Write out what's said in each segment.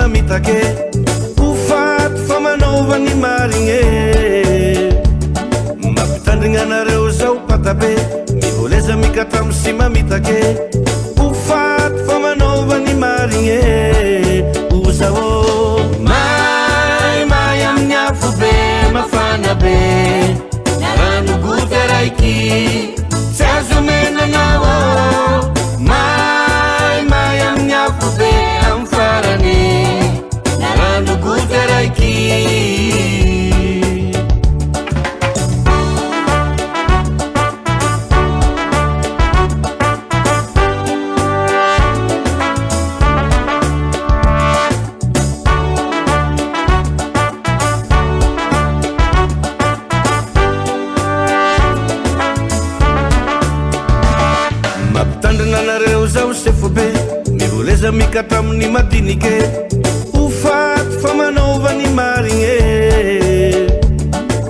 mamitake ufaty famanaovany marigny mampitandrignanareo zao patabe mivoleza mikatamy sy mamitake ufaty famanaovany marigny uzao mai amin'ny afo be mafana be rano goty raiky tsy azo menanao mai amin'ny afo be amin'ny farany rano goty raiky mampitandrinanareo zao sefobe mivoleza mikatraminy madinike ufaty famanaovany marigny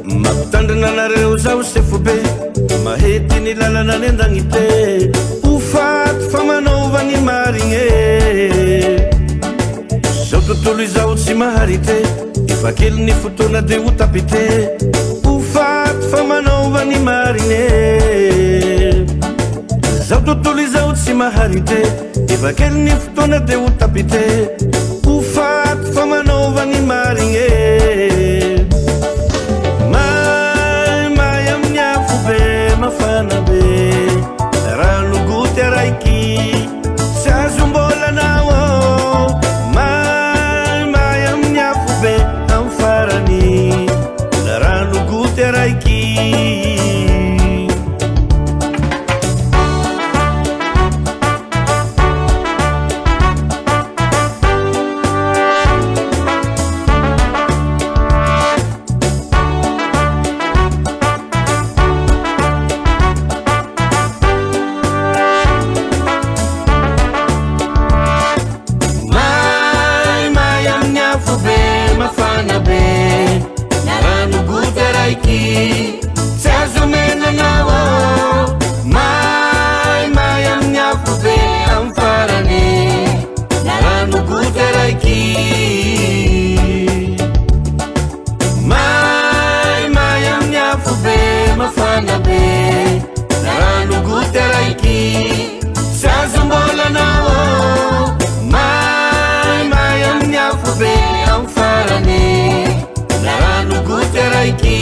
mampitandrinanareo zao sefobe mahety ny lalana ny andagnite ufaty famanaovany marigny zao tontolo izao tsy maharite efa kely ny fotoana de ho tapite ufaty famanaovany marigny zao tontolo izao tsy maharite efa kely ny fotoana de ho tapite ufaty famanaovany marigny mai amin'ny afo be mafana be rano goty raiky tsy azom-bolanao mai amin'ny afo be amin'ny farany rano goty raiky tsy azo menanao mai amin'ny afo be amin'ny farany rano goty raiky mai amin'ny afo be mafana be rano goty raiky tsy azom-bolanao mai amin'ny afo be amin'ny farany rano goty raiky